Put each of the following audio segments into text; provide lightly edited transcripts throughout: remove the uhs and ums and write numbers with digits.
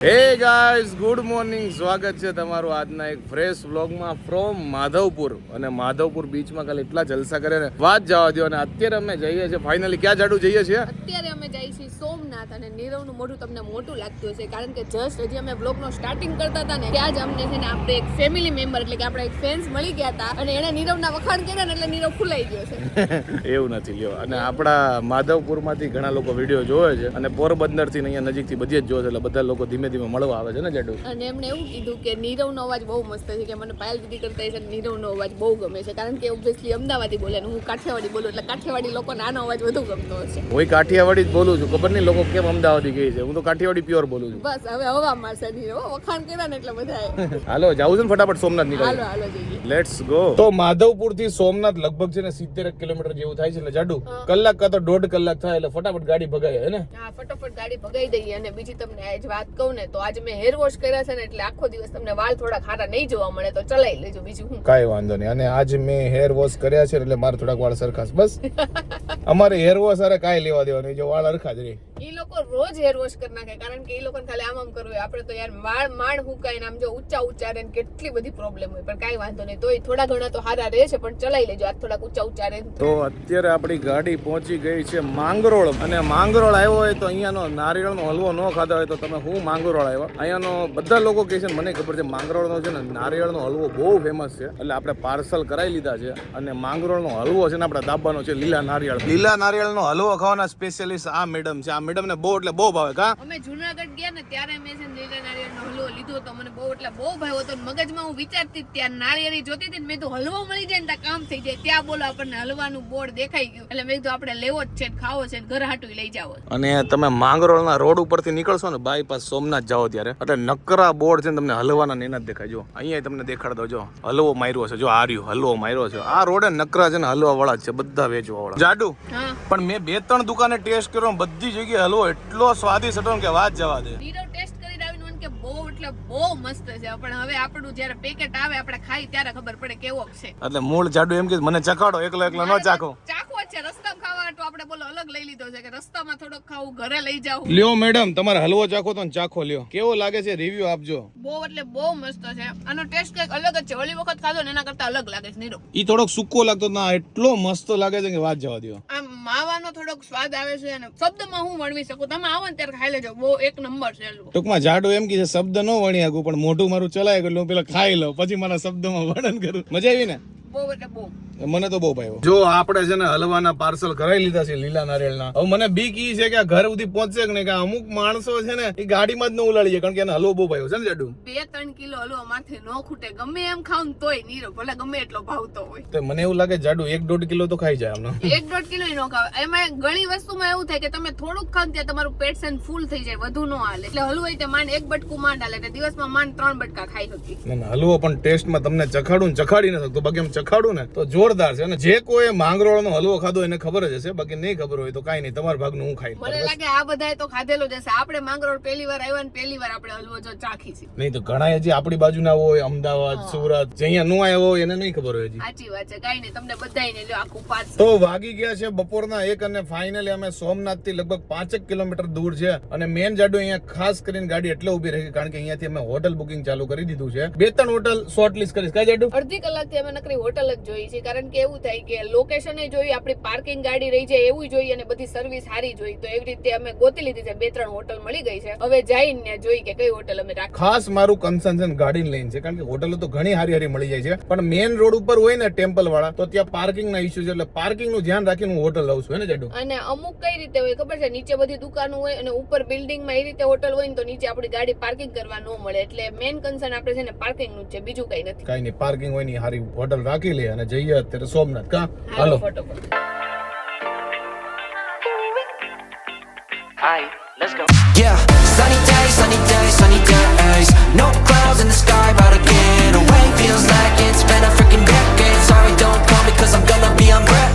Hey guys, good morning. સ્વાગત છે તમારું આજના એક ફ્રેશ વ્લોગમાં ફ્રોમ માધવપુર. અને માધવપુર બીચમાં કાલે એટલા જલસા કરે ને વાત જવા દો. અને અત્યારે અમે જઈએ છીએ ફાઇનલી ક્યાં જાડું જઈએ છીએ? અત્યારે અમે જઈએ છીએ સોમનાથ. અને નીરવનું મોઢું તમને મોટું લાગતું હશે કારણ કે જસ્ટ હજી અમે બ્લોગનો સ્ટાર્ટિંગ કરતા હતા ને ત્યાં જ અમને છે ને આપણે એક ફેમિલી મેમ્બર એટલે કે આપણા એક ફ્રેન્ડ્સ મળી ગયા હતા અને એણે નીરવના વખાણ કર્યા ને એટલે નીરવ ફૂલાઈ ગયો છે. એવું નથી લ્યો. અને આપણા માધવપુરમાંથી ઘણા લોકો વિડીયો જોવે છે અને પોરબંદરથી અહીંયા નજીકથી બધી જ જોવે છે, એટલે બધા લોકો ધીમે મળવા આવે છે ને જાડુ. અને એમને એવું કીધું કે નીરવનો અવાજ બહુ મસ્ત છે, કે મને પાયલ દીદી કરતા છે નીરવનો અવાજ બહુ ગમે છે કારણ કે ઓબ્વિયસલી અમદાવાદી બોલે ને હું કાઠિયાવાડી બોલું એટલે કાઠિયાવાડી લોકોને આનો અવાજ વધુ ગમતો હશે. હું કાઠિયાવાડી જ બોલું છું, ખબર નહીં લોકો કેમ અમદાવાદી કહે છે. હું તો કાઠિયાવાડી પ્યોર બોલું છું. બસ હવે હવા મારશે નીરવ વખાણ કર્યા ને એટલે બધાએ. હાલો જાવું છે ને ફટાફટ સોમનાથ નીકળો. હાલો જઈએ, લેટ્સ ગો. તો માધવપુર થી સોમનાથ લગભગ છે ને 70 કિલોમીટર જેવું થાય છે, એટલે જાડુ કલાક કા તો 1.5 કલાક થાય એટલે ફટાફટ ગાડી ભગાય હે ને. હા, ફટાફટ ગાડી ભગાઈ દઈએ. અને બીજી તમને આજ વાત કહું ને તો આજે મેં હેર વોશ કર્યા છે ને એટલે આખો દિવસ તમને વાળ થોડા ખારા નહીં જોવા મળે તો ચલાઈ લેજો, બીજું હું. કાઈ વાંધો નહીં. અને આજ મેં હેર વોશ કર્યા છે એટલે મારે થોડાક વાળ સરખાશ બસ. અમારે હેર વોશ અરે કાઈ લેવા દેવા નહીં, જો વાળ હરખા જ રહે. ઈ લોકો રોજ હેર વોશ કરી નાખે કારણ કે ઈ લોકોને ખાલી આમ કરવું હોય. આપણે તો યાર વાળ માંડ હુકાઈને આમ જો ઊંચા રહે ને કેટલી બધી પ્રોબ્લેમ હોય, પણ કાઈ વાંધો નહીં, તોય થોડા ઘણા તો હારા રહે છે, પણ ચલાઈ લેજો આજ થોડાક ઊંચા રહે. તો અત્યારે આપણી ગાડી પહોંચી ગઈ છે માંગરોળ. અને માંગરોળ આવ્યો હોય તો અહીંયાનો નારિયેળનો હલવો ન ખાધો હોય તો તમે હું માંગરોળ આવ્યા. અહીંયાનો બધા લોકો કહે છે, મને ખબર છે માંગરોળનો છે ને નારિયેળનો હલવો બહુ ફેમસ છે, એટલે આપણે પાર્સલ કરાવી લીધા છે. અને માંગરોળનો હલવો છે ને આપણા દાબાનો છે લીલા નારિયેળનો હલવો ખાવાના સ્પેશિયલિસ્ટ આ મેડમ છે. આ મેડમ ને બહુ એટલે બહુ ભાવે. કા અમે જુનાગઢ ગયા ને ત્યારે મેં છે લીલા નારિયેળનો હલવો લીધો તો મને બહુ એટલે બહુ ભાવ્યો હતો. મગજમાં હું વિચારતી ત્યાં નારિયેળી જોતી હતી, મેં તો હલવો મળી જાય ને કામ થઈ જાય. ત્યાં બોલો આપણને હલવાનું બોર્ડ દેખાઈ ગયું એટલે મેં કીધું આપણે લેવો જ છે, ખાવો છે, ઘર હાટું લઈ જાવ. અને તમે માંગરોળના રોડ ઉપરથી નીકળશો ને બાયપાસ સોમનાથ જાઓ ત્યારે એટલે નકરા બોર્ડ છે ને તમને હલવાના ને એના જ દેખાય. જો અહીંયા તમને દેખાડ દો, જો હલવો માર્યો છે, જો આ રહ્યું હલવો માર્યો છે. આ રોડે નકરા છે ને હલવા વાળા જ છે, બધા વેચવા વાળા. જાડુ પણ મેં 2-3 દુકાને ટેસ્ટ કર્યો, બધી જગ્યાએ હલવો એટલો સ્વાદિષ્ટ હતો કે વાત જવા દે. ટેસ્ટ કરીને આવીને કે બહુ એટલે બહુ મસ્ત છે, પણ હવે આપણું જ્યારે પેકેટ આવે આપણે ખાઈ ત્યારે ખબર પડે કેવો છે. એટલે મૂળ જાડુ એમ કે મને ચખાડો, એકલો ન ચાખો. ચાખવો છે, રસ્તામાં ખાવા તો આપણે બોલો અલગ લઈ લીધો છે કે રસ્તામાં થોડોક ખાવું, ઘરે લઈ જાવ. લ્યો મેડમ, તમારે હલવો ચાખો તો ચાખો, લ્યો કેવો લાગે છે, રિવ્યુ આપજો. બહુ એટલે બહુ મસ્ત છે. આનો ટેસ્ટ કંઈક અલગ જ છે. ઓલી વખત ખાધો ને એના કરતા અલગ લાગે છે નીરો. ઈ થોડોક સૂકો લાગતો ના, એટલો મસ્ત લાગે છે કે વાત જવા દો. આમ માવાનો થોડોક સ્વાદ આવે છે અને શબ્દમાં હું વણવી શકું. તમે આવો ને ત્યારે ખાઈ લેજો, બહુ એક નંબર છે. ટૂંકમાં જાડો એમ કે શબ્દ ન વણી શકું, પણ મોઢું મારું ચલાય ગયું, પેલા ખાઈ લઉં પછી મારા શબ્દમાં વર્ણન કરું. મજા આવી ને? બહુ એટલે બહુ. મને તો બહુ ભાવ્યો. જો આપણે છે ને હલવાના પાર્સલ કરાવી લીધા છે લીલા નારિયેળના. હવે મને બીક ઈ છે કે આ ઘર સુધી પહોંચશે કે નહીં, કે અમુક માણસો છે ને એ ગાડીમાં જ ન ઉલાડી જાય કારણ કે એને હલવો બહુ ભાવ્યો છે ને જાડુ. 2-3 કિલો હલવો માથે ન ખૂટે, ગમે એમ ખાવ ને તોય નીરો, ભલે ગમે એટલો ભાવતો હોય. તો મને એવું લાગે જાડુ 1-1.5 કિલો તો ખાઈ જાય આમનો. 1-1.5 કિલો ન ખાવે. એમાં ઘણી વસ્તુમાં એવું થાય કે તમે થોડુંક ખાવ ત્યાં તમારું પેટ છે ને ફૂલ થઈ જાય, વધુ ન હાલે. એટલે હલવો તે માંડ 1 બટકું માંડ હાલે, એટલે દિવસમાં માંડ 3 બટકા ખાઈ હતી. ના હલવો પણ ટેસ્ટમાં તમને ચખાડું ને ચખાડી ન શકતો, બાકી એમ ચખાડું ને તો જોરદાર છે. અને જે કોઈ માંગરોળનો હલવો ખાધો એને ખબર જ હશે, બાકી નહીં ખબર હોય તો કાઈ નહીં, તમારા ભાગનું હું ખાઈ. મને લાગે આ બધાએ તો ખાધેલો જ હશે. આપણે માંગરોળ પહેલી વાર આવ્યા ને પહેલી વાર આપણે હલવો જો ચાખી છે. નહીં તો ઘણા હજી આપણી બાજુના હોય, અમદાવાદ, સુરત, જે અહીંયા નો આવ્યો હોય એને નહીં ખબર હોય હજી. સાચી વાત છે. કાઈ નહીં, તમને બધાઈને લ્યો આખું પાસ. તો વાગી ગયા છે બપોરના 1 અને ફાઇનલી અમે સોમનાથ થી લગભગ 5 કિલોમીટર દૂર છે. અને મેન જાડુ અહીંયા ખાસ કરીને ગાડી એટલે ઉભી રહી કારણ કે અહીંયાથી અમે હોટલ બુકિંગ ચાલુ કરી દીધું છે. 2-3 હોટલ શોર્ટલિસ્ટ કરીશ. કઈ જાડુ? અડધી કલાકથી અમે નકરી હોટલ જ જોઈ છે કારણ કે એવું થાય કે લોકેશન જોઈ, આપણી પાર્કિંગ ગાડી રહી જાય એવું જોઈએ અને બધી સર્વિસ સારી જોઈ, તો એવી રીતે અમે ગોતી લીધી છે. 2-3 હોટલ મળી ગઈ છે. હવે જઈને જોઈ કે કઈ હોટલ અમે રાખી. ખાસ મારું કન્સર્ન છે ગાડીને લઈને છે કારણ કે હોટલો તો ઘણી હારી મળી જાય છે, પણ મેન રોડ ઉપર હોય ને ટેમ્પલ વાળા તો ત્યાં પાર્કિંગ ના ઇશ્યુ છે, એટલે પાર્કિંગ નું ધ્યાન રાખીને હું હોટલ લઉં છું ને જાડુ. અને અમુક કઈ રીતે હોય ખબર છે, નીચે બધી દુકાનો હોય અને ઉપર બિલ્ડિંગ માં એ રીતે હોટલ હોય ને તો નીચે આપણી ગાડી પાર્કિંગ કરવા ન મળે. એટલે મેન કન્સર્ન આપણે છે ને પાર્કિંગ નું છે, બીજું કઈ નથી. કઈ નહીં, પાર્કિંગ હોય ની હારી હોટલ રાખી લે અને જઈએ અત્યારે સોમનાથ. કા હાલો ફટાફટ. Alright, let's go. Yeah, sunny days, no clouds in the sky, about to get away. Feels like it's been a freaking decade. Sorry, don't call me 'cause I'm gonna be on break.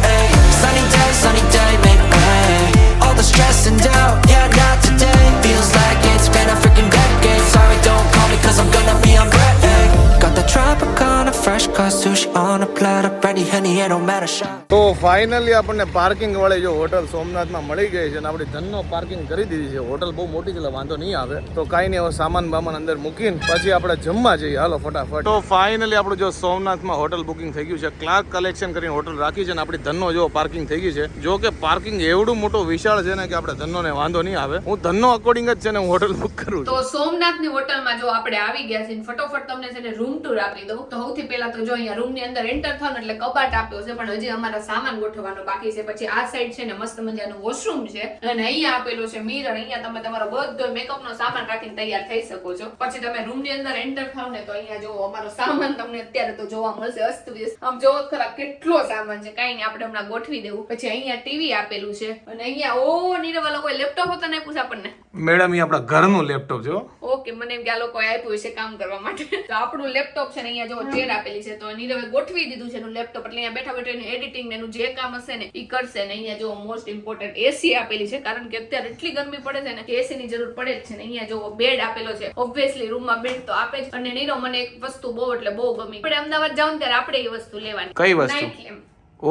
Sunny day, make way. All the stress and doubt, yeah, not today. Feels like it's been a freaking decade. Sorry, don't call me 'cause I'm gonna be on break. Got the Tropicana fresh cut sushi on a platter, ready Henny, it don't matter, shot. તો finally આપણને parking વાળી જો hotel સોમનાથમાં મળી ગઈ છે અને આપણી ધનનો પાર્કિંગ કરી દીધી છે. હોટલ બહુ મોટી છે એટલે વાંધો નહીં આવે. તો કાંઈ નહીં, હવે સામાન બામાન અંદર મૂકીને પછી આપણે જમવા જઈએ. હાલો ફટાફટ. તો ફાઇનલી આપણું જો સોમનાથમાં હોટલ બુકિંગ થઈ ગયું છે. ક્લાર્ક કલેક્શન કરીને હોટલ રાખી છે અને આપણી ધનનો જો પાર્કિંગ થઈ ગયું છે. જો કે પાર્કિંગ એવડું મોટું વિશાળ છે ને કે આપણે ધનોને વાંધો નહીં આવે. હું ધનનો અકોર્ડિંગ જ છે ને હું હોટલ બુક કરું છું. તો સોમનાથની હોટલમાં જો આપણે આવી ગયા છે, ફટોફટ તમને છે ને રૂમ ટૂર આપી દઉં. તો સૌથી પહેલા તો જો અહીંયા રૂમની અંદર એન્ટર થાવ ને એટલે કબાટ આપ્યો છે, પણ હજી અમારા સામાન ગોઠવવાનો બાકી છે. પછી આ સાઈડ છે ને મસ્ત મજાનું વોશરૂમ છે અને અહીંયા આપેલું છે મિરર. અહીંયા તમે તમારો બધો મેકઅપનો સામાન રાખીને તૈયાર થઈ શકો છો. પછી તમે રૂમની અંદર એન્ટર થાવ ને તો અહીંયા જો અમારો સામાન તમને અત્યારે તો જોવા મળશે અસ્તવ્યસ્ત. આમ જોવો ખરા કેટલો સામાન છે, કાઈ નહીં આપણે હમણાં ગોઠવી દેવું. પછી અહીંયા ટીવી આપેલું છે અને અહીંયા ઓ નીરવ લોકો લેપટોપ હોતા ને પૂછ આપણને મેડમ એ આપણા ઘરનું લેપટોપ છે. ઓકે, મને એમ કે આ લોકો આપ્યું છે કામ કરવા માટે. તો આપણું લેપટોપ છે ને અહીંયા જો ચેર આપેલી છે તો નીરવે ગોઠવી દીધું છે એનું લેપટોપ. એટલે અહીંયા બેઠા બેઠા એનું એડિટિંગ ને એનું જે કામ હશે ને એ કરશે. ને અહીંયા જો મોસ્ટ ઇમ્પોર્ટન્ટ એસી આપેલી છે, કારણ કે અત્યારે એટલી ગરમી પડે છે ને કે એસી ની જરૂર પડે જ છે. ને અહીંયા જો બેડ આપેલો છે. ઓબ્વિયસલી રૂમમાં બેડ તો આપે જ. અને નીરવ મને એક વસ્તુ બહુ એટલે બહુ ગમી. આપણે અમદાવાદ જાવ ત્યારે આપણે એ વસ્તુ લેવાની. કઈ વસ્તુ? Night lamp.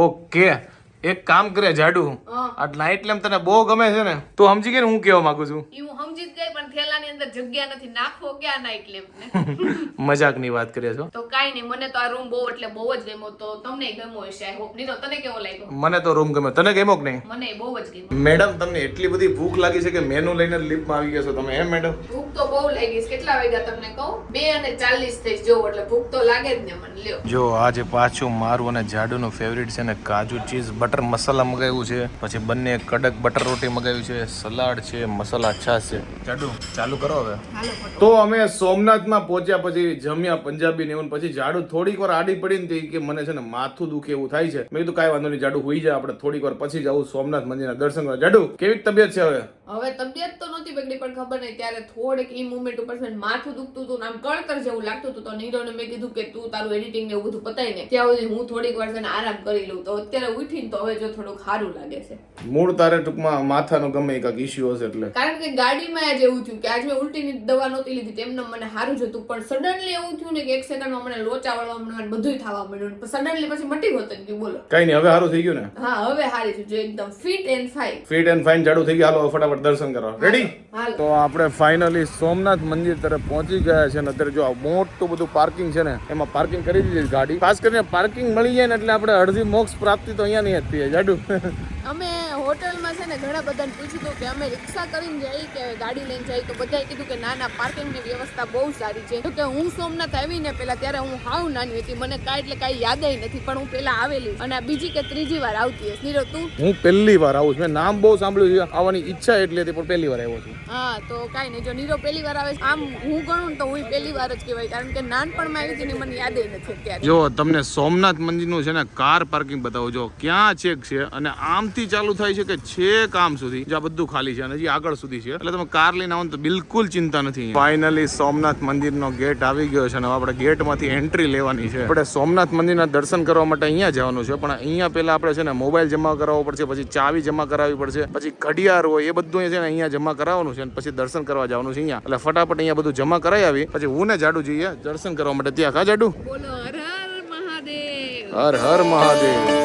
ઓકે, એક કામ કરે જાડુ, આ નાઇટ લેમ્પ તને બહુ ગમે છે ને, તું સમજી ગઈ ને હું કેવા માંગુ છું? ઈ હું સમજી જ ગઈ, પણ થેલાની અંદર જગ્યા નથી. નાખવો ક્યાં નાઇટ લેમ્પ ને? મજાકની વાત કરીએ છો. તો કાઈ નહીં, મને તો આ રૂમ બહુ એટલે બહુ જ ગમ્યો. તો તમને ગમ્યો હશે આઈ હોપ. નીરવ તને કેવો લાગ્યો? મને તો રૂમ ગમ્યો. તને ગમ્યો કે નહીં? મને બહુ જ ગમ્યો. મેડમ તમને એટલી બધી ભૂખ લાગી છે કે મેનુ લઈને લિફ્ટમાં આવી ગયા છો તમે, એમ મેડમ? ભૂખ તો બહુ લાગી છે. કેટલા વાગ્યા તમને કહું? 2:40 થઈ જો, એટલે ભૂખ તો લાગે જ ને મને. લ્યો જો આજે પાછું મારું અને જાડુનું ફેવરિટ છે ને કાજુ ચીઝ બટર મસાલા મગાવ્યું છે. પછી બંને કડક બટર રોટી મગાવી છે, સલાડ છે, મસાલા છાશ છે. જાડુ ચાલુ કરો હવે. તો અમે સોમનાથમાં પહોંચ્યા, પછી જમ્યા પંજાબી ને એવું. પછી જાડુ થોડીક વાર આડી પડીને તો કે મને છે ને માથું દુખે એવું થાય છે. મેં કીધું કાંઈ વાંધો નહીં જાડુ, હોઈ જાય, આપણે થોડીક વાર પછી જવું સોમનાથ મંદિરના દર્શન કરવા. જાડુ કેવી તબિયત છે હવે? હવે તબિયત તો નહોતી બગડી, પણ ખબર નહીં ત્યારે થોડીક ઈ મુમેન્ટ ઉપર છે માથું દુખતું હતું, આમ કળતર જેવું લાગતું હતું. તો નીરવને મેં કીધું કે તું તારું એડિટિંગ ને એવું બધું પતાવીને ત્યાં સુધી હું થોડીક વાર છે ને આરામ કરી લઉં. તો અત્યારે ઉઠીને તો હવે જો થોડુંક સારું લાગે છે. મૂળ તારે ટૂંકમાં માથાનો ગમે કાંઈક ઇશ્યુ હશે એટલે. કારણ કે ગાડીમાં જ એવું થયું કે આજ મેં ઉલટીની દવા નહોતી લીધી, તેમને મને સારું જ હતું. પણ સડનલી એવું થયું ને કે એક સેકન્ડમાં મને લોચા વળવા માંડ્યું, બધું થવા માંડ્યું. સડનલી પછી મટી ગયું ગયું. બોલો કઈ નહીં, હવે સારું થઈ ગયું ને? હા, હવે સારી છું, જો એકદમ fit and fine. Fit and fine જાડુ થઈ ગયા. હાલો ફટાફટ દર્શન કરવા. રેડી? હાલો. તો આપણે ફાઇનલી સોમનાથ મંદિર તરફ પહોંચી ગયા છે. અને અત્યારે જો આ મોટું બધું પાર્કિંગ છે ને, એમાં પાર્કિંગ કરી દીધી ગાડી. ખાસ કરીને પાર્કિંગ મળી જાય ને એટલે આપણે અડધી મોક્ષ પ્રાપ્તિ તો અહીંયા નહીં જ થઈએ. જાડુ અમે હોટલમાં છે ને ઘણા બધાને પૂછ્યું હતું કે અમે રિક્ષા કરીને જઈએ કે ગાડી લઈને જઈએ, તો બધાએ કીધું કે ના ના, પાર્કિંગની વ્યવસ્થા બહુ સારી છે. તો કે હું સોમનાથ આવીને પહેલા ત્યારે હું હાવ નાની હતી, મને કાંઈ એટલે કાંઈ યાદ નથી, પણ હું પહેલા આવેલી અને આ બીજી કે ત્રીજી વાર આવતી હશે. નીરવ તું? હું પહેલી વાર આવું છું. મેં નામ બહુ સાંભળ્યું છે, આવવાની ઈચ્છા એટલી હતી, પણ પહેલી વાર આવ્યો છું. હા, તો કાંઈ નહીં, જો નીરવ પહેલી વાર આવે છે, આમ હું ગણું ને તો હું પહેલી વાર જ કહેવાય, કારણ કે નાનપણમાં આવી હતી ને મને યાદ નથી અત્યારે. જો તમને સોમનાથ મંદિરનું છે ને કાર પાર્કિંગ બતાવું. જો ક્યાં ચેક છે અને આમથી ચાલુ થાય છે કે છેક આમ સુધી જો આ બધું ખાલી છે અને હજી આગળ સુધી છે. એટલે તમે કાર લઈને આવો તો બિલકુલ ચિંતા નથી. ફાઇનલી સોમનાથ મંદિરનો ગેટ આવી ગયો છે અને આપણે ગેટમાંથી એન્ટ્રી લેવાની છે. આપણે સોમનાથ મંદિરના દર્શન કરવા માટે અહીંયા જવાનું છે, પણ અહીંયા પહેલા આપણે છે ને મોબાઈલ જમા કરાવવો પડશે, પછી ચાવી જમા કરાવવી પડશે, પછી ઘડિયાળ હોય એ બધું છે ને અહીંયા જમા કરાવવાનું છે અને પછી દર્શન કરવા જવાનું છે અહીંયા. એટલે ફટાફટ અહીંયા બધું જમા કરાવી આવી પછી હું ને જાડુ જઈએ દર્શન કરવા માટે. ત્યાં કા જાડુ? બોલો હર હર મહાદેવ. હર હર મહાદેવ.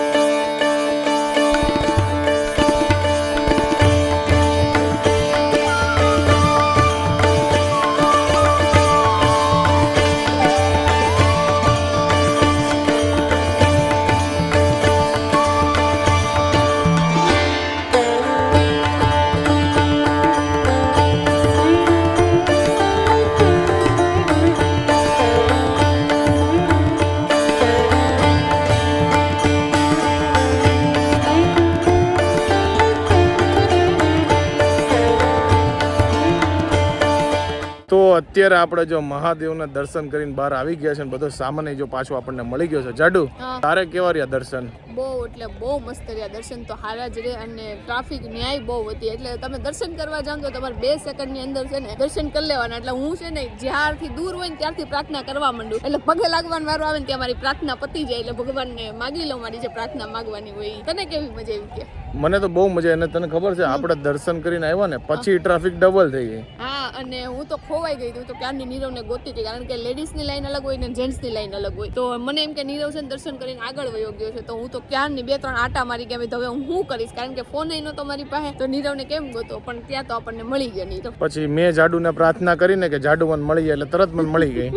તો અત્યારે આપણે જો મહાદેવના દર્શન કરીને બહાર આવી ગયા છે, બધો સામાન જો પાછો આપણને મળી ગયો છે. જાડુ તારે કેવા રહ્યા દર્શન? બહુ એટલે બહુ મસ્ત રહ્યા દર્શન તો હારા જ રે. અને ટ્રાફિક ન્યાય બહુ હતી, એટલે તમે દર્શન કરવા જાઓ તો તમારે 2 સેકન્ડની અંદર છે ને દર્શન કરી લેવાના. એટલે હું છે ને જ્યારથી દૂર હોય ને ત્યારથી પ્રાર્થના કરવા માંડું, એટલે પગે લાગવાનો વારો આવે ને ત્યાં મારી પ્રાર્થના પતી જાય, એટલે ભગવાનને માગી લઉં મારી જે પ્રાર્થના માગવાની હોય. તને કેવી મજા આવી? કે મને તો બહુ મજા અને તને ખબર છે આપણે દર્શન કરીને આવ્યા ને પછી ટ્રાફિક ડબલ થઈ ગઈ. હા, અને હું તો ખોવાઈ ગઈ હતી. હું તો ક્યારની નીરવને ગોતી હતી, કારણ કે લેડીઝની લાઈન અલગ હોય ને જેન્ટ્સની લાઈન અલગ હોય. તો મને એમ કે નીરવ છે ને દર્શન કરીને આગળ વયો ગયો છે, તો હું તો ક્યારની 2-3 આટા મારી ગયા. હવે હું શું કરીશ, કારણ કે ફોન ય નહોતો મારી પાસે, તો નીરવને કેમ ગોતો? પણ ત્યાં તો આપણને મળી ગયા નીરવ. પછી મેં જાડુને પ્રાર્થના કરીને કે જાડુ મને મળી જાય, એટલે તરત મને મળી ગઈ.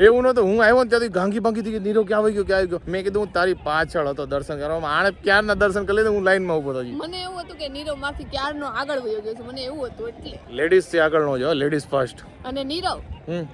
એવું નહોતું, હું આવ્યો ને ત્યાંથી ભાંગી થઈ ગઈ, નીરવ ક્યાં આવી ગયો, ક્યાં આવી ગયો. મેં કીધું હું તારી પાછળ હતો દર્શન કરવામાં, આણે ક્યારના દર્શન કરી લીધું, હું લાઈનમાં ઉભો હતો. મને એવું હતું કે નીરવ માથી ક્યારનો આગળ વયો ગયો છે, મને એવું હતું. એટલે લેડીઝ થી આગળ નો જો, લેડીઝ ફર્સ્ટ. અને નીરવ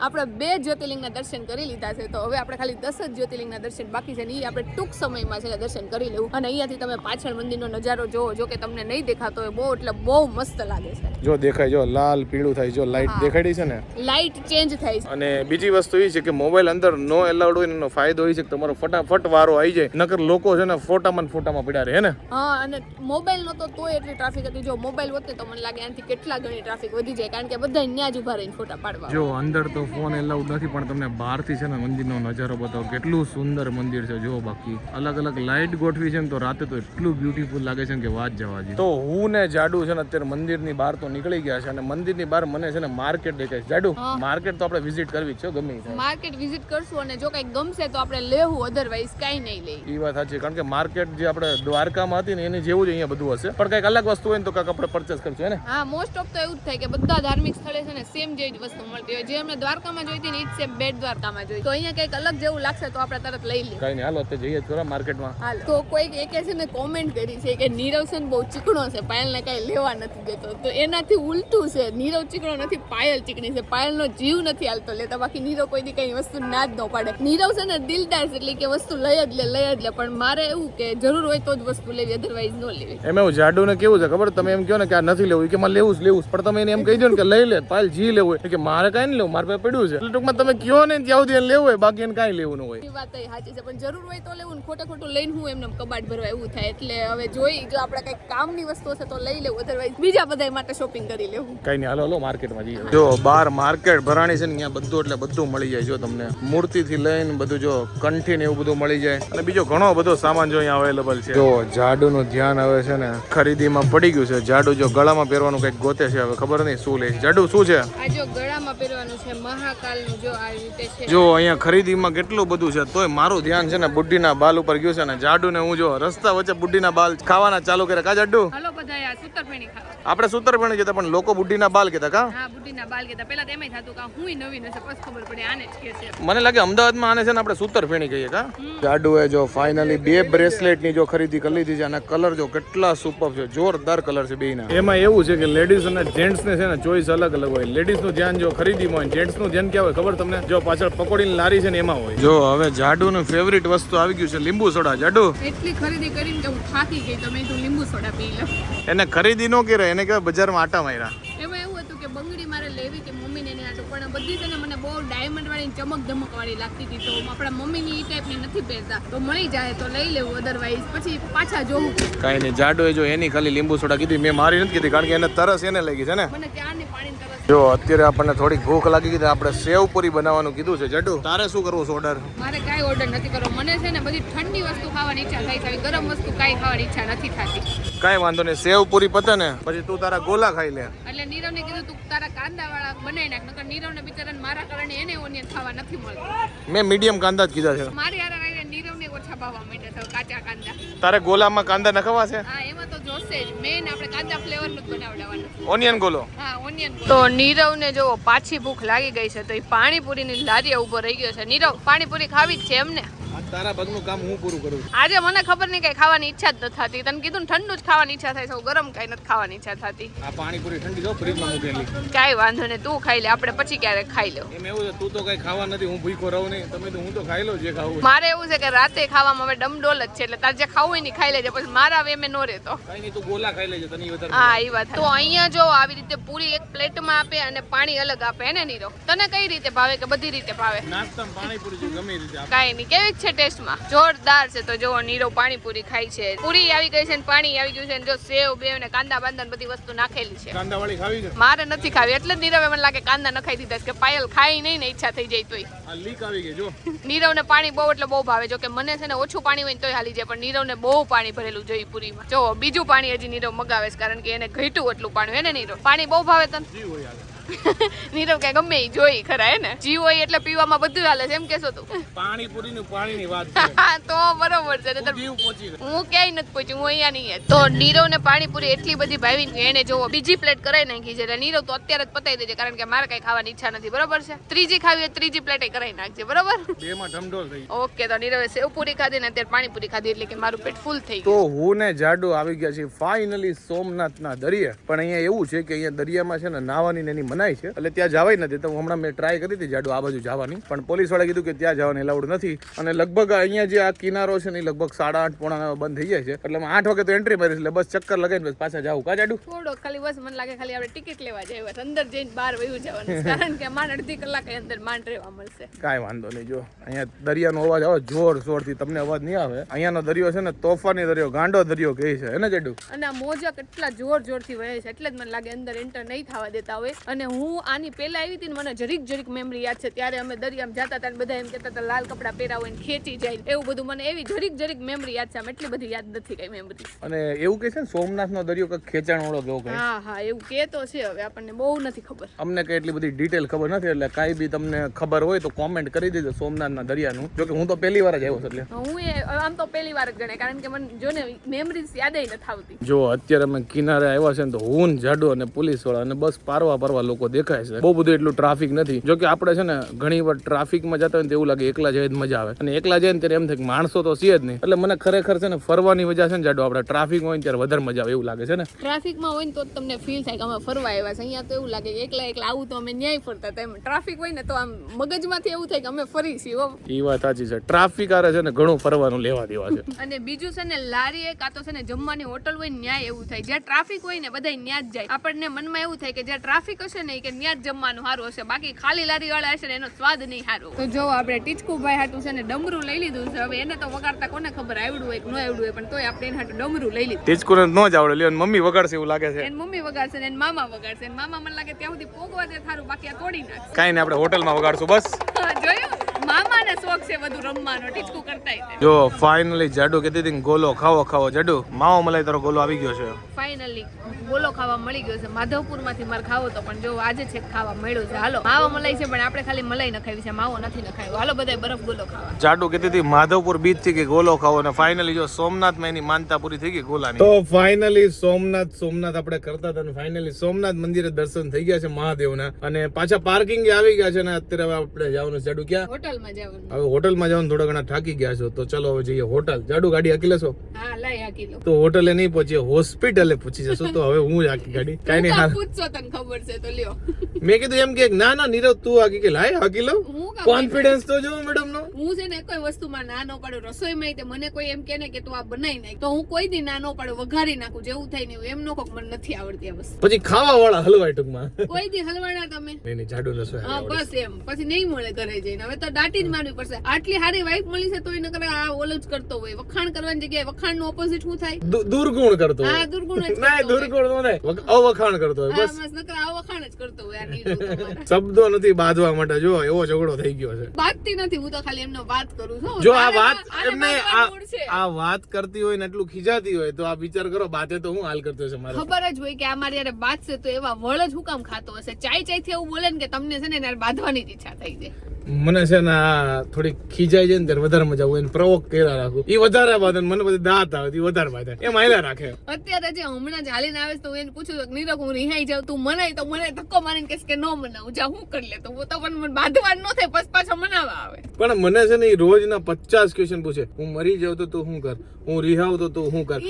આપણે 2 જ્યોતિર્લિંગના દર્શન કરી લીધા છે, તો હવે આપણે ખાલી 10 જ જ્યોતિર્લિંગના દર્શન બાકી છે ને એ આપણે ટૂંક સમયમાં છે દર્શન કરી લેવું. અને અહીંયાથી તમે પાછળ મંદિરનો નજારો જોવો, જો કે તમને નહીં દેખાતો હોય બહુ, એટલે બહુ મસ્ત લાગે છે. જો દેખાય, જો લાલ પીળું થાય, જો લાઈટ દેખાડી છે ને, લાઈટ ચેન્જ થાય છે. અને બીજી વસ્તુ એ છે કે મોબાઈલ અંદર નો એલાઉડ હોય એનો ફાયદો એ છે કે તમારો ફટાફટ વારો આવી જાય, નકર લોકો છે ને ફોટામાં પડ્યા રહે ને. હા, અને મોબાઈલ નતો તોય એટલી ટ્રાફિક હતી. જો મોબાઈલ હોત ને તો મને લાગે આનાથી કેટલા ગણી ટ્રાફિક વધી જાય, કારણ કે બધા ત્યાં જ ઉભા રહીને ફોટા પાડવા. જો અંદર તો ફોન એલાઉડ નથી, પણ તમને બહારથી છે ને મંદિરનો નજારો બતાવો, કેટલું સુંદર મંદિર છે. જો બાકી અલગ અલગ લાઇટ ગોઠવી છે ને, તો રાતે તો એટલું બ્યુટીફુલ લાગે છે ને કે વાત જવા દે. તો હું ને જાડુ છે ને અત્યારે મંદિરની બહાર તો નીકળી ગયા છે, અને મંદિરની બહાર મને છે ને માર્કેટ દેખાય છે. જાડુ, માર્કેટ તો આપણે વિઝિટ કરવી છે, ગમે તે માર્કેટ વિઝિટ કરશું, અને જો કંઈક ગમશે તો આપણે લેવું, અધરવાઇઝ કાંઈ નહીં લઈએ. એ વાત સાચી, કારણ કે માર્કેટ જે આપણે દ્વારકામાં હતી ને એની જેવું જ અહીંયા બધું હશે, પણ કંઈક અલગ વસ્તુ હોય ને તો કંઈક આપણે પરચેસ કરશું ને. હા, મોસ્ટ ઓફ તો એવું જ થાય કે બધા ધાર્મિક સ્થળે છે ને સેમ જેવી જ વસ્તુ મળતી હોય. જે અમને દ્વારકામાં જોઈતી ને એ જ સેમ બેટ દ્વારકામાં જોઈ, તો અહીંયા કંઈક અલગ જેવું લાગશે તો આપણે તરત લઈ લઈએ. કઈ નહીં, હાલો તે જઈએ થોડા માર્કેટમાં. હાલ, તો કોઈક એકે છે ને કોમેન્ટ કરી છે કે નીરવ છે ને બહુ ચીકણો છે, પાયલને કાંઈ લેવા નથી દેતો. તો એનાથી ઉલટું છે, નીરવ ચીકણો નથી, પાયલ ચીકણી છે. પાયલનો જીવ નથી હાલતો લેતા, બાકી નીરવ કોઈ દી કઈ વસ્તુ ના જ ન પાડે. નીરવ છે ને દિલદાર છે, એટલે કે વસ્તુ લઈ જ લે. પણ મારે એવું કે જરૂર હોય તો જ વસ્તુ લેવી, અધરવાઇઝ ન લેવી. એમ એવું જાડુને કેવું છે ખબર, તમે એમ કહો ને કે આ નથી લેવું, કે મારે લેવું પણ તમે એને એમ કહી દો ને કે લઈ લે, પાયલ જી લેવું હોય, કે મારે કઈ નહીં લેવું, મારે પાસે પડ્યું છે. એટલે ટૂંકમાં તમે કહો ને ત્યાં સુધી લેવું હોય, બાકી એને કાંઈ લેવું ન હોય. એ વાત સાચી છે, પણ જરૂર હોય તો લેવું, ખોટું લઈને હું એમને કબાટ ભરવા એવું થાય. એટલે હવે જોઈ, જો આપણે કઈ કામની વસ્તુ હશે તો લઈ લેવું, અધરવાઇઝ બીજા બધા માટે શોપિંગ કરી લેવું. કઈ નહીં, હાલો માર્કેટમાં જઈએ. જો બહાર માર્કેટ ભરાણી છે ને, ત્યાં બધું એટલે બધું મળી જાય. જો તમને મૂર્તિ થી લઈને બધું, જો કંઠી ને એવું બધું મળી જાય, અને બીજો ઘણો બધો સામાન જો અહીંયા અવેલેબલ છે. જો જાડુનું ધ્યાન હવે છે ને ખરીદીમાં પડી ગયું છે. જાડુ જો ગળામાં પહેરવાનું કઈક ગોતે છે, હવે ખબર નહીં શું લે. જાડુ શું છે આ? જો ગળામાં પહેરવાનું છે મહાકાલનું, જો આ રીતે છે. જો અહીંયા ખરીદીમાં કેટલું બધું છે, તોય મારું ધ્યાન છે ને બુઢીના બાલ ઉપર ગયું છે. ને જાડુ ને હું જો રસ્તા વચ્ચે બુઢીના બાલ ખાવાના ચાલુ કરે. કા જાડુ? હાલો બધા આ સૂતરફેણી ખાવા. આપણે સૂતરફેણી કહેતા, પણ લોકો બુઢીના બાલ કહેતા. કા? હા, બુઢીના બાલ કહેતા. પહેલા તો એમ જ થતું કે હુંય નવીન હશે, પછી ખબર પડી આને જ કહે છે. મને લાગે અમદાવાદમાં આને છે ને આપણે સૂતરફેણી કહીએ. કા? જાડુએ જો ફાઇનલી 2 બ્રેસલેટ ની જો ખરીદી કરી લીધી છે, અને કલર જો કેટલા સુપર છે, જોરદાર કલર છે બેયના. એમાં એવું છે કે લેડીઝ અને જેન્ટ્સ ને છે ને ચોઈસ અલગ અલગ હોય. લેડીઝ નું ધ્યાન જો ખરીદીમાં હોય, જેન્ટ્સ નું ધ્યાન ક્યાં હોય ખબર તમને? જો પાછળ પકોડીની લારી છે ને એમાં હોય. જો હવે જાડુ નું ફેવરિટ વસ્તુ આવી ગયું છે, લીંબુ સોડા. જાડુ એટલી ખરીદી કરીને કે હું થાકી ગઈ, તો મેં તો લીંબુ સોડા પી લઉં. એને ખરીદી નો કરે, એને કહેવાય બજારમાં આટા માર્યા. એમાં એવું હતું કે બંગડી મારે લેવી કે મમ્મીને એની આટું, પણ બધી છે ને મને બહુ ડાયમંડ વાળી ચમક ધમક વાળી લાગતી હતી, તો આપણા મમ્મીની એ ટાઈપની નથી પહેરતા, તો મળી જાય તો લઈ લેવું, અધરવાઇઝ પછી પાછા જોવું. કઈ નહીં, જાડુએ જો એની ખાલી લીંબુ સોડા કીધી, મેં મારી નથી કીધી, કારણ કે એને તરસ એને લાગી છે ને. મને ક્યારની પાણી તરસ. જો અત્યારે આપણને થોડીક ભૂખ લાગી ગઈ, આપણે સેવ પૂરી બનાવવાનું કીધું છે. જાડુ તારે શું કરવું છે ઓર્ડર? મારે કાંઈ ઓર્ડર નથી કરવો, મને છે ને બધી ઠંડી વસ્તુ ખાવાની ઈચ્છા થાય છે, ગરમ વસ્તુ કાંઈ ખાવાની ઈચ્છા નથી થતી. કાંઈ વાંધો નહીં, સેવ પૂરી પતે ને પછી તું તારા ગોલા ખાઈ લે. એટલે નીરવને કીધું તું તારા કાંદા વાળા બનાવી નાખ, નકર નીરવને બિચારાને મારા કારણે એને ઓનિયન ખાવા નથી મળતું. મેં મીડિયમ કાંદા જ કીધા છે. મારી હારે આવીને નીરવને ઓછા ભાવવા માંડ્યા છે કાચા કાંદા. તારે ગોલામાં કાંદા નખાવા છે? હા, એમાં તો જોશે જ, મેન આપણે કાંદા ફ્લેવરનું જ બનાવડાવવાનું. ઓનિયન ગોલો. હા, ઓનિયન. તો નીરવને જો પાછી ભૂખ લાગી ગઈ છે, તો એ પાણીપુરીની લારીએ ઊભો રહી ગયો છે. નીરવ, પાણીપુરી ખાવી જ છે એમને? તારા ભાગનું કામ હું પૂરું કરું. આજે મને ખબર નહીં કઈ ખાવાની ઈચ્છા જ નથી થતી. તને કીધું ઠંડુ જ ખાવાની ઈચ્છા થાય છે, ગરમ કઈ નથી ખાવાની ઈચ્છા થતી. આ પાણીપુરી ઠંડી જો ફ્રીજમાં મૂકેલી. કાંઈ વાંધો નહીં, તું ખાઈ લે, આપણે પછી ક્યારેક ખાઈ લો. એમ એવું છે, તું તો કઈ ખાવા નથી, હું ભૂખો રહું નહીં, તમે તો હું તો ખાઈ લઉં જે ખાવું. મારે એવું છે કે રાતે ખાવામાં હવે ડમડોલ જ છે, એટલે તારે જે ખાવું હોય ને ખાઈ લેજે, પછી મારા વેમે નો રહેતો. કઈ નહીં, તું ગોલા ખાઈ લેજે, તને વધારે. હા, એ વાત. તો અહીંયા જો આવી રીતે પૂરી એક પ્લેટમાં આપે અને પાણી અલગ આપે, હે ને નીરવ? તને કઈ રીતે ભાવે કે બધી રીતે ભાવે? નાસ્તામાં પાણીપુરી જો ગમે રીતે આપે. કાંઈ નહીં, કેવી છે ટેસ્ટમાં જોરદાર છે. તો જો નીરવ પાણીપુરી ખાય છે, પૂરી આવી ગઈ છે ને પાણી આવી ગયું છે ને જો સેવ બેવ ને કાંદા બાંદા ને બધી વસ્તુ નાખેલી છે. કાંદાવાળી ખાવી છે? મારે નથી ખાવી એટલે જ નીરવે મને લાગે કાંદા નખાઈ દીધા છે કે પાયલ ખાઈ નહીં ને ઈચ્છા થઈ જાય તોય. આ લીક આવી ગઈ જો. નીરવને પાણી બહુ એટલે બહુ ભાવે. જો કે મને છે ને ઓછું પાણી હોય ને તોય હાલી જાય, પણ નીરવને બહુ પાણી ભરેલું જોઈએ પૂરીમાં. જો બીજું પાણી હજી નીરવ મગાવે છે કારણ કે એને ઘટ્યું એટલું પાણી હોય ને. નીરવ પાણી બહુ ભાવે તને? જી હોય હાલે. નીરવ કે ગમે ઈ જોઈ ખરા હે ને, જીવ હોય એટલે પીવામાં બધું હાલે છે એમ કેશો તું? પાણીપુરીનું પાણીની વાત છે. તો બરોબર છે. નહીંતર જીવ પહોંચી ગયો. હું ક્યાંય નથી પહોંચી, હું અહીંયા નહીં. તો નીરવ ને પાણીપુરી એટલી બધી ભાવી કે એને જોવો બીજી પ્લેટ કરાઈ નાખી છે. એટલે નીરવ તો અત્યારે જ પતાવી દેજે કારણ કે મારે કઈ ખાવાની ઈચ્છા નથી, બરોબર છે? ત્રીજી ખાવી હોય ત્રીજી પ્લેટ કરાઈ નાખજે, બરોબર? બેમાં ઢમઢોલ થઈ. ઓકે. તો નીરવે સેવપુરી ખાધી ને અત્યારે પાણીપુરી ખાધી એટલે કે મારું પેટ ફૂલ થઈ તો ગયું. હું ને જાડુ આવી ગયા છે ફાઇનલી સોમનાથના દરિયે. પણ અહીંયા એવું છે કે અહીંયા દરિયામાં છે ને નાવાની ને એની મનાઈ છે, એટલે ત્યાં જવાય નથી. તો હમણાં મેં ટ્રાય કરી હતી જાડુ આ બાજુ જવાની, પણ પોલીસ વાળા કીધું કે ત્યાં જવાની એલાઉડ નથી. અને લગભગ અહીંયા જે આ કિનારો છે ને લગભગ 8:30 પોણા 9 બંધ થઈ જાય છે. એટલે 8 વાગે તો એન્ટ્રી મારી એટલે બસ ચક્કર લગાવીને બસ પાછા જાવું. કા જાડુ? થોડો ખાલી બસ મને લાગે ખાલી આપણે ટિકિટ લેવા જાય અંદર જઈને બહાર વયું જવાનું કારણ કે માંડ અડધી કલાક અંદર માંડ રહેવા મળશે. કાંઈ વાંધો નહીં. જો અહીંયા દરિયાનો અવાજ આવે જોર જોરથી, તમને અવાજ નહીં આવે. અહીંયાનો દરિયો છે ને તોફાની દરિયો, ગાંડો દરિયો કહે છે હે ને જાડુ? અને આ મોજા કેટલા જોર જોરથી વહે છે એટલે જ મને લાગે અંદર એન્ટર નહીં થવા દેતા હોય. અને હું આની પહેલા આવી હતી ને મને જરીક મેમરી યાદ છે, ત્યારે અમે દરિયામાં જતા હતા બધા એમ કહેતા હતા લાલ કપડા પહેરા હોય ને ખેંચી જાય એવું બધું. મને એવી જરીક મેમરી યાદ છે, આમ એટલી બધી યાદ નથી કઈ મેમરી. અને એવું કહે છે ને સોમનાથનો દરિયો કંઈક ખેંચાણ વાળો કેવો કહે? હા એવું કે તો છે, હવે આપણને બહુ નથી ખબર. અમને કઈ એટલી બધી ડિટેલ ખબર નથી, એટલે કાંઈ બી તમને ખબર હોય તો કોમેન્ટ કરી દેજો સોમનાથના દરિયાનું. જો કે હું તો પહેલી વાર જ આવ્યો છું એટલે હું આમ તો પહેલી વાર જ ગણાય કારણ કે મને જો ને મેમરીઝ યાદ નથી આવતી. જો અત્યારે અમે કિનારે આવ્યા છે ને તો હું જાડુ અને પોલીસ વાળા અને બસ પારવા લોકો દેખાય છે. બહુ બધું એટલું ટ્રાફિક નથી. જો કે આપણે છે ને ઘણી વાર ટ્રાફિકમાં જતા હોય ને એવું લાગે એકલા જાય મજા આવે, અને એકલા જાય ને ત્યારે એમ થાય કે માણસો તો છે જ નહીં. એટલે મને ખરેખર છે ને ફરવાની મજા છે ને જાડુ આપણે ટ્રાફિક હોય ને ત્યારે વધારે મજા આવે એવું લાગે છે ને. ટ્રાફિકમાં હોય ને તો તમને ફીલ થાય કે અમે ફરવા આવ્યા છે. અહીંયા તો એવું લાગે કે એકલા આવું તો અમે ન્યાય ફરતા હતા. એમ ટ્રાફિક હોય ને તો આમ મગજમાંથી એવું થાય કે અમે ફરી છીએ. એ વાત સાચી છે. ટ્રાફિક આરે છે ને ઘણું ફરવાનું લેવા દેવા છે. અને બીજું છે ને લારી એક આ તો છે ને જમવાની હોટલ હોય ને ન્યાય એવું થાય. જ્યાં ટ્રાફિક હોય ને બધા ન્યા જ જાય. આપણને મનમાં એવું થાય કે જ્યાં ટ્રાફિક હશે ને કે ન્યા જ જમવાનું સારું હશે, બાકી ખાલી લારી વાળા હશે ને એનો સ્વાદ નહીં સારો. તો જો આપણે ટીચકુભાઈ હાટું છે ને ડમરું લઈ લીધું છે. હવે એને તો વગાડતા કોને ખબર આવડું હોય કે ન આવડું હોય, પણ તોય આપણે એને હાટું ડમરું લઈ લીધું. ટીચકુને ન જ આવડે લ્યો, મમ્મી વગાડશે એવું લાગે છે. એન મમ્મી વગાડશે ને એન મામા વગાડશે. એન મામા મને લાગે ત્યાં સુધી પોગવા દે થારું, બાકી આ તોડી નાખશે. કાંઈ ને આપણે હોટલમાં વગાડશું બસ. જોયું, મામાને શોખ છે બધું રમવાનો ટીચકુ કરતા. જો ફાઇનલી જાડુ કહેતી હતી ગોલો ખાવો જાડુ, માવો મલાઈ તારો ગોલો આવી ગયો છે. ફાઇનલી ગોલો ખાવા મળી ગયો છે. માધવપુર માંથી મારે ખાવો તો પણ જો આજે છે ખાવા મળ્યો છે. હાલો માવો મલાઈ છે પણ આપણે ખાલી મલાઈ નખાવી છે, માવો નથી નખાવ્યો. હાલો બધા બરફ ગોલો ખાવા. જાડુ કહેતી હતી માધવપુર બીચ થી કે ગોલો ખાવો, અને ફાઇનલી જો સોમનાથમાં એની માનતા પૂરી થઈ ગઈ ગોલાની. તો ફાઇનલી સોમનાથ આપણે કરતા હતા, ફાઇનલી સોમનાથ મંદિરે દર્શન થઈ ગયા છે મહાદેવના, અને પાછા પાર્કિંગ આવી ગયા છે ને અત્યારે આપણે જવાનું છે. જાડુ ક્યાં? હોટલમાં જવાનું. હવે હોટલમાં જવાનું થોડા ઘણા થાકી ગયા છો તો ચલો હવે જઈએ હોટલ. જાડુ ગાડી હાકી લેશો? હા લાય હાકી લો. તો હોટલે નહીં પહોંચીએ, હોસ્પિટલે પૂછી જશું. તો હવે હું હાકી ગાડી કાઈ નહીં. હાલ પૂછજો તને ખબર છે તો લ્યો. મેં કીધું એમ કે ના નીરવ તું હાકી કે લાય હાકી લો. હું કામ કોન્ફિડન્સ તો જો મેડમ નો. હું છે ને કોઈ વસ્તુમાં ના ન પાડું. રસોઈમાં તે મને કોઈ એમ કે ને કે તું આ બનાવી નાખ તો હું કોઈ દી ના ન પાડું, વઘારી નાખું જેવું થાય ને એમ નો કોક મને નથી આવડતી આ વસ્તુ. પછી ખાવા વાળા હલવાય ટૂંકમાં. કોઈ દી હલવાના તમે? નહીં જાડુ રસોઈ. હા બસ એમ પછી નહીં મળે ઘરે જઈને. હવે તો દાટી જ મારવી પડશે. આટલી સારી વાઈફ મળી છે તો એને કરે આ ઓલું જ કરતો હોય. વખાણ કરવાની જગ્યાએ વખાણ નું ઓપોઝિટ શું થાય? દુર્ગુણ કરતો હોય. હા દુર્ગુણ જ ના દુર્ગુણ નો થાય, અવખાણ કરતો હોય. બસ નકર આ વખાણ જ કરતો હોય. આ નીરવ તમારે શબ્દો નથી બાંધવા માટે. જો એવો ઝઘડો થઈ ગયો છે. બાંધતી નથી, હું તો ખાલી એમને વાત કરું છું. જો આ વાત આને એમને બાંધવાનો મૂડ છે. આ વાત કરતી હોય ને એટલું ખીજાતી હોય તો આ વિચાર કરો બાતે તો હું હાલ કરતો છે મારે. ખબર જ હોય કે આ મારી યારે બાંધશે તો એવા વળ જ હું કામ ખાતો હશે. ચાઈ થી એવું બોલે ને કે તમને છે ને બાંધવાની જ ઈચ્છા થઈ જાય. મને છે ને આ થોડી ખીજાય છે ને ત્યારે વધારે મજા આવે. પ્રોવોક કર્યા રાખું એ વધારે બાંધે, મને બધી દાંત આવે એ વધારે બાંધે, એમ હાલ્યા રાખે. અત્યારે જે હમણાં જ હાલીને આવે છે તો એને પૂછું કે નીરવ હું રિહાઈ જાઉં તું મનાય તો મને ધક્કો મારીને કહેશ કે ન મનાવું, જા હું કરી લે તો હું તો પણ મને બાંધવાનું ન થાય, પછી પાછો મનાવા આવે. પણ મને છે ને એ રોજના 50 ક્વેશ્ચન પૂછે. હું મરી જાઉં તો તું શું કર, હું રિહાવ તો તું શું કર,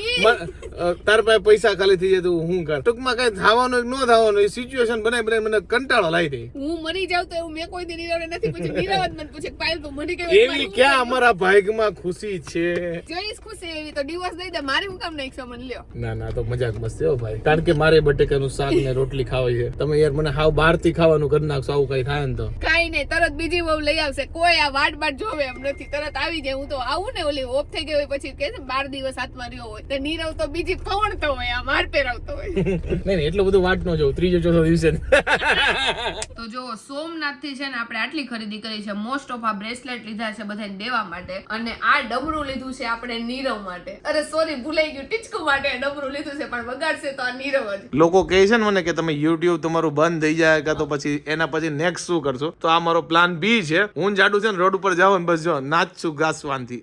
તાર પાસે પૈસા ખાલી થઈ જાય તો હું કર. ટૂંકમાં કઈ થવાનું ન થવાનું એ સિચ્યુએશન બનાવી મને કંટાળો લાવી દે. હું મરી જાઉં તો એવું મેં કોઈ દી નીરવને નથી પછી નીરવ જ મને પૂછે કે પાયલ તું મને કેવી એવી ક્યાં અમારા ભાગ્યમાં ખુશી છે? જોઈશ ખુશી એવી તો ડિવોર્સ દઈ દે, મારે હું કામ નાખશો મને લ્યો. ના તો મજાક મસ્તી હો ભાઈ, કારણ કે મારે બટેકાનું શાક ને રોટલી ખાવી છે. તમે યાર મને હાવ બહારથી ખાવાનું કરી નાખશો, આવું કઈ થાય ને તો. કાઈ નહીં, તરત બીજી વહુ લઈ આવશે, કોઈ આ વાટ જોવે એમ નથી, તરત આવી જાય. હું તો આવું ને ઓલી ઓફ થઈ ગઈ હોય પછી કે 12 દિવસ હાથમાં રહ્યો હોય તો નીરવ તો બીજી ફવણતો હોય, આ માર પહેરાવતો હોય. નહીં એટલું બધું વાટ ન જોઉં, ત્રીજો ચોથો દિવસે. તો જો સોમનાથ થી છે ને આપણે આટલી ખરીદી કરી છે. મોસ્ટ ઓફ આ બ્રેસલેટ લીધા છે બધાને દેવા માટે, અને આ ડમરું લીધું છે આપણે નીરવ માટે. અરે સોરી ભૂલાઈ ગયું, ટીચકુ માટે ડમરું લીધું છે, પણ વગાડશે તો આ નીરવ જ. લોકો કહે છે ને મને કે તમે YouTube તમારું બંધ થઈ જાય કે તો પછી એના પછી નેક્સ્ટ શું કરશો, તો આ મારો પ્લાન બી છે. હું જાડું છે ને રોડ ઉપર જાવ ને બસ જો નાચું ગાસવાનથી.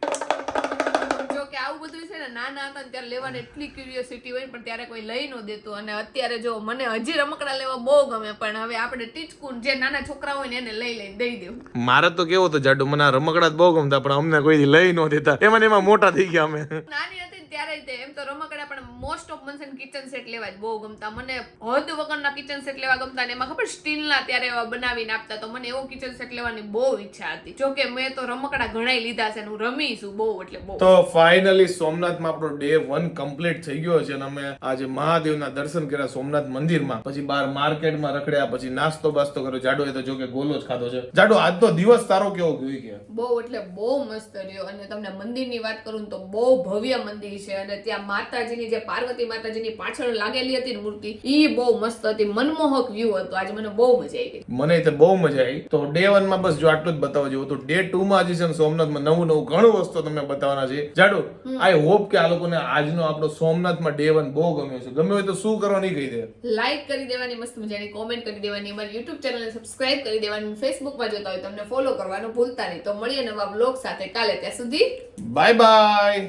જો કે આવું બધું છે ને નાના હતા ને ત્યારે લેવાની એટલી ક્યુરિયોસિટી હોય પણ ત્યારે કોઈ લઈ ન દેતું, અને અત્યારે જો મને હજી રમકડા લેવા બહુ ગમે, પણ હવે આપણે ટીચકુન જે નાના છોકરા હોય ને એને લઈ દઈ દેવું. મારે તો કેવો તો જાડુ, મને રમકડા બહુ ગમતા પણ અમને કોઈ લઈ ન દેતા, એમાં મોટા થઈ ગયા અમે. નાની હતી ને ત્યારે એમ તો રમકડા પણ મોસ્ટ ઓફ મને કિચન સેટ લેવા જ બહુ ગમતા. મને હદ વગરના કિચન સેટ લેવા ગમતા, ને એમાં ખબર સ્ટીલના ત્યારે એવા બનાવીને આપતા, તો મને એવો કિચન સેટ લેવાની બહુ ઈચ્છા હતી. જો કે મેં તો રમકડા ઘણાય લીધા છે, હું રમીશું બહુ એટલે બહુ. તો ફાઇનલી સોમનાથમાં આપણો ડે 1 કમ્પ્લીટ થઈ ગયો છે, અને અમે આજે મહાદેવના દર્શન કર્યા સોમનાથ મંદિરમાં, પછી બહાર માર્કેટમાં રખડ્યા, પછી નાસ્તો બાસ્તો કર્યો. જાડો એ તો જો કે ગોલો જ ખાધો છે. જાડો આજનો દિવસ તારો કેવો ગયો કે? બહુ એટલે બહુ મસ્ત રહ્યો. અને તમને મંદિરની વાત કરું તો બહુ ભવ્ય મંદિર છે, અને ત્યાં માતાજીની જે પાર્વતી માતાજીની પાછળ લાગેલી હતી ને મૂર્તિ, ઈ બહુ મસ્ત હતી, મનમોહક વ્યૂ હતો. આજે મને બહુ મજા આવી ગઈ. મને તો બહુ મજા આવી. તો ડે 1 માં બસ જો આટલું જ બતાવવા જેવું. તો ડે 2 માં આજે છે સોમનાથમાં નવું ઘણું વસ્તુ તમને બતાવવાના છે. જાડુ આઈ હોપ કે આ લોકોને આજનો આપણો સોમનાથમાં ડે 1 બહુ ગમ્યો છે. ગમ્યો હોય તો શું કરવાની કહી દે? લાઈક કરી દેવાની, મસ્ત મજાની કોમેન્ટ કરી દેવાની, અમારી YouTube ચેનલને સબસ્ક્રાઇબ કરી દેવાની, Facebook માં જોતા હોય તમને ફોલો કરવાનું ભૂલતા નહીં. તો મળીએ નવા બ્લોગ સાથે કાલે, ત્યાં સુધી બાય બાય.